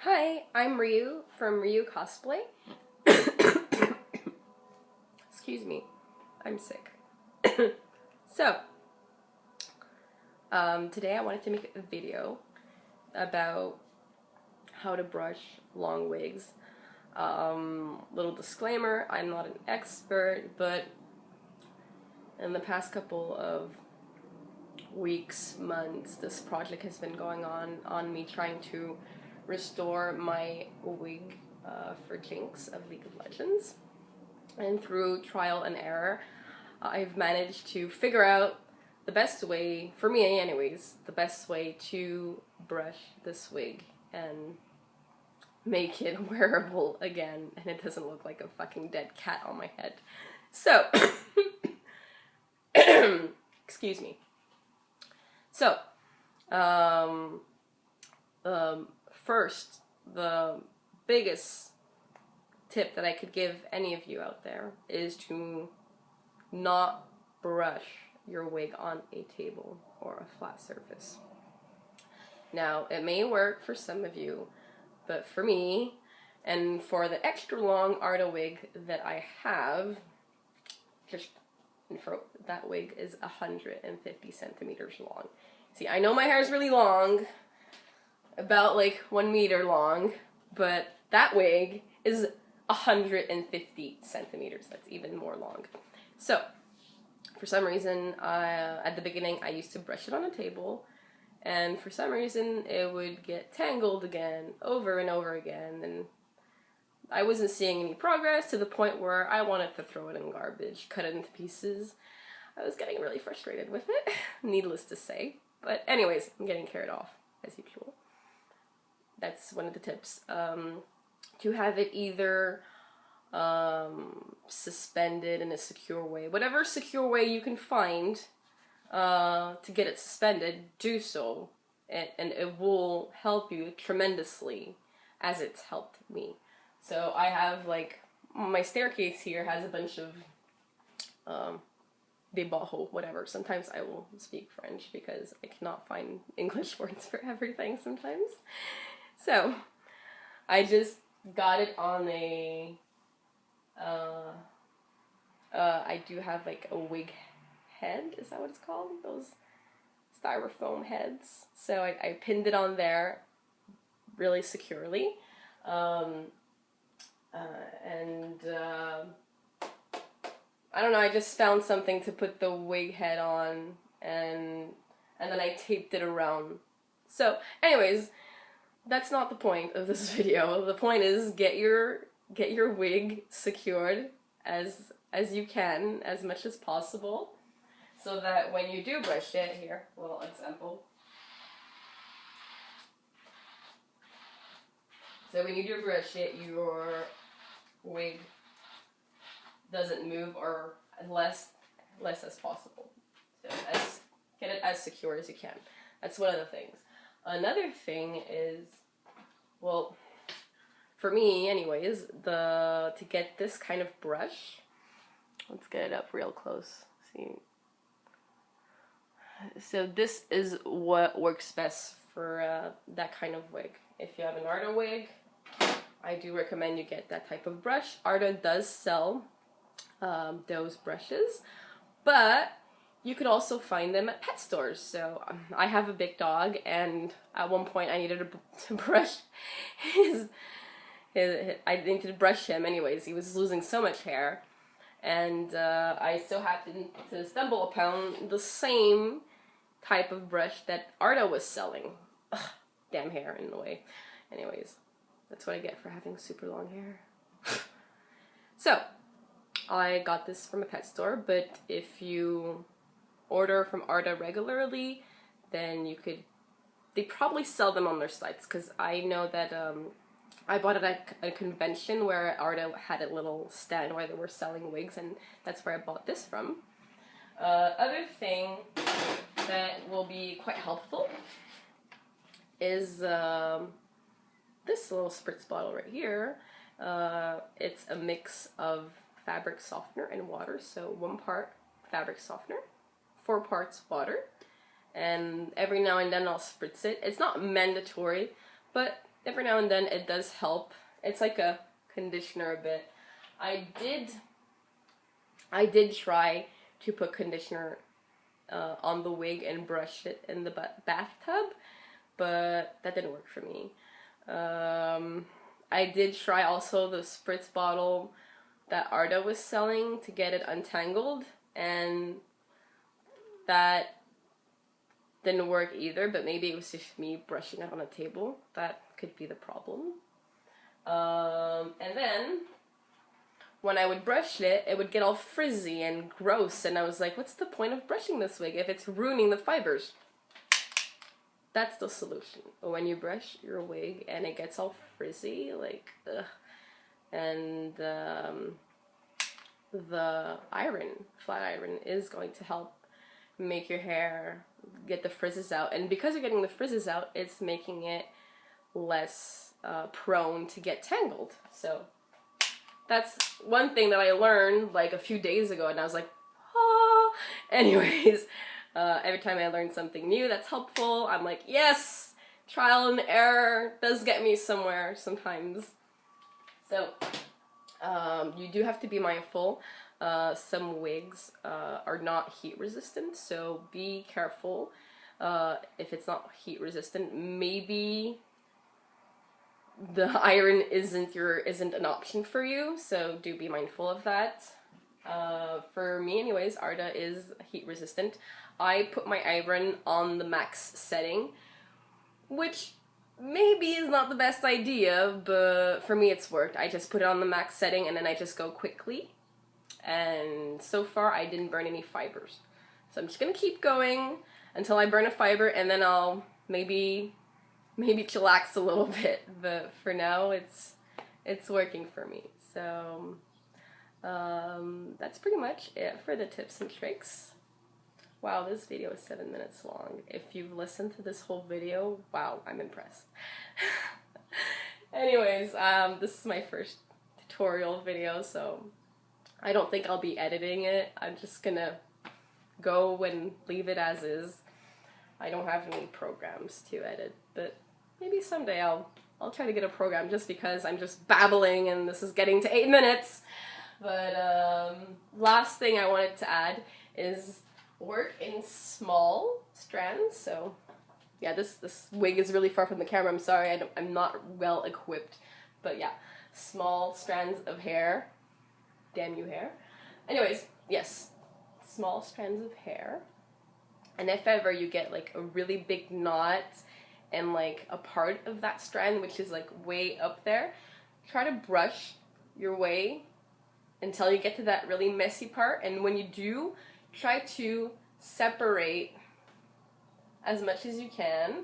Hi, I'm Ryu from Ryou.cosplay. Excuse me, I'm sick. So, today I wanted to make a video about how to brush long wigs. Little disclaimer, I'm not an expert, but in the past couple of weeks, months, this project has been going on me trying to restore my wig for Jinx of League of Legends. And through trial and error, I've managed to figure out the best way, for me anyways, the best way to brush this wig and make it wearable again, and it doesn't look like a fucking dead cat on my head. So, excuse me. So, first, the biggest tip that I could give any of you out there is to not brush your wig on a table or a flat surface. Now, it may work for some of you, but for me, and for the extra long Arda wig that I have, just in front, that wig is 150 centimeters long. See, I know my hair is really long, about like 1 meter long, but that wig is 150 centimeters. That's even more long. So, for some reason, at the beginning, I used to brush it on a table, and for some reason, it would get tangled again, over and over again, and I wasn't seeing any progress to the point where I wanted to throw it in garbage, cut it into pieces. I was getting really frustrated with it, needless to say. But anyways, I'm getting carried off, as usual. That's one of the tips. To have it either suspended in a secure way. Whatever secure way you can find to get it suspended, do so. And it will help you tremendously, as it's helped me. So I have, like, my staircase here has a bunch of debajo, whatever. Sometimes I will speak French because I cannot find English words for everything sometimes. So, I just got it on a, I do have like a wig head, is that what it's called? Those styrofoam heads. So I pinned it on there really securely. I don't know, I just found something to put the wig head on, and then I taped it around. So, anyways, that's not the point of this video. The point is get your wig secured as you can, as much as possible, so that when you do brush it, here, a little example. So when you do brush it, your wig doesn't move, or less as possible. So get it as secure as you can. That's one of the things. Another thing is, well, for me anyways, to get this kind of brush, let's get it up real close. See. So this is what works best for that kind of wig. If you have an Arda wig, I do recommend you get that type of brush. Arda does sell those brushes, but you could also find them at pet stores. So I have a big dog, and at one point I needed to brush I needed to brush him anyways. He was losing so much hair, and I so happened to stumble upon the same type of brush that Arda was selling. Ugh, damn hair in the way. Anyways, that's what I get for having super long hair. So, I got this from a pet store, but if you order from Arda regularly, then you could, they probably sell them on their sites, because I know that I bought it at a convention where Arda had a little stand where they were selling wigs, and that's where I bought this from. Other thing that will be quite helpful is this little spritz bottle right here. It's a mix of fabric softener and water, so 1 part fabric softener, 4 parts water, and every now and then I'll spritz it. It's not mandatory, but every now and then it does help. It's like a conditioner a bit. I did try to put conditioner on the wig and brush it in the bathtub, but that didn't work for me. I did try also the spritz bottle that Arda was selling to get it untangled, and that didn't work either, but maybe it was just me brushing it on a table. That could be the problem. And then when I would brush it, it would get all frizzy and gross, and I was like, what's the point of brushing this wig if it's ruining the fibers? That's the solution. When you brush your wig and it gets all frizzy, like, ugh. And the flat iron is going to help make your hair get the frizzes out. And because you're getting the frizzes out, it's making it less prone to get tangled. So that's one thing that I learned like a few days ago, and I was like, oh. Anyways, every time I learn something new that's helpful, I'm like, yes, trial and error does get me somewhere sometimes. So you do have to be mindful. Some wigs are not heat resistant, so be careful. If it's not heat resistant, maybe the iron isn't an option for you, so do be mindful of that. For me anyways, Arda is heat resistant. I put my iron on the max setting, which maybe is not the best idea, but for me it's worked. I just put it on the max setting and then I just go quickly, and so far I didn't burn any fibers. So I'm just gonna keep going until I burn a fiber, and then I'll maybe chillax a little bit, but for now it's working for me. So that's pretty much it for the tips and tricks. Wow, this video is 7 minutes long. If you've listened to this whole video, wow, I'm impressed. Anyways, this is my first tutorial video, so I don't think I'll be editing it. I'm just gonna go and leave it as is. I don't have any programs to edit, but maybe someday I'll try to get a program, just because I'm just babbling and this is getting to 8 minutes. But last thing I wanted to add is work in small strands. So yeah, this wig is really far from the camera. I'm sorry, I'm not well equipped, but yeah, small strands of hair. Damn you, hair. Anyways, yes, small strands of hair. And if ever you get like a really big knot and like a part of that strand which is like way up there, try to brush your way until you get to that really messy part. And when you do, try to separate as much as you can.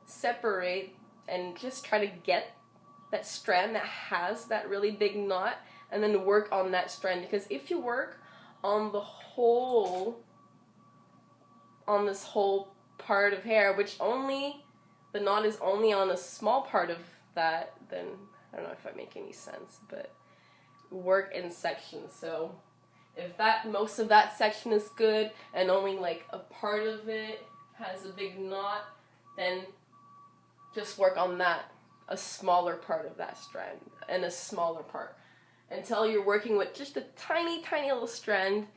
Separate and just try to get that strand that has that really big knot, and then work on that strand. Because if you work on this whole part of hair, which the knot is only on a small part of that, then I don't know if I make any sense, but work in sections. So if most of that section is good and only like a part of it has a big knot, then just work on that, a smaller part of that strand and a smaller part, until you're working with just a tiny little strand.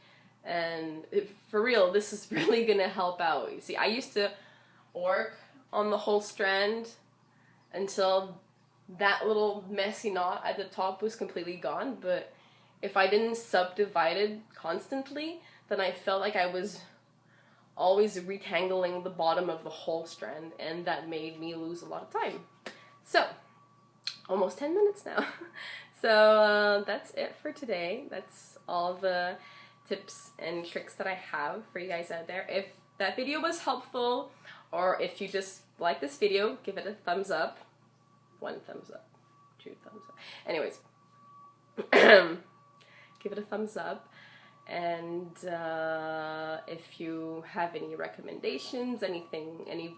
And for real, this is really gonna help out. You see, I used to work on the whole strand until that little messy knot at the top was completely gone, but if I didn't subdivide it constantly, then I felt like I was always retangling the bottom of the whole strand, and that made me lose a lot of time. So, almost 10 minutes now. So that's it for today. That's all the tips and tricks that I have for you guys out there. If that video was helpful, or if you just like this video, give it a thumbs up. 1 thumbs up, 2 thumbs up. Anyways, give it a thumbs up. And if you have any recommendations, any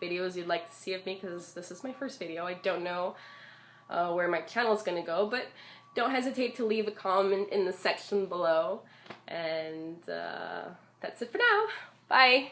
videos you'd like to see of me, because this is my first video, I don't know where my channel is gonna go, but don't hesitate to leave a comment in the section below. And that's it for now. Bye!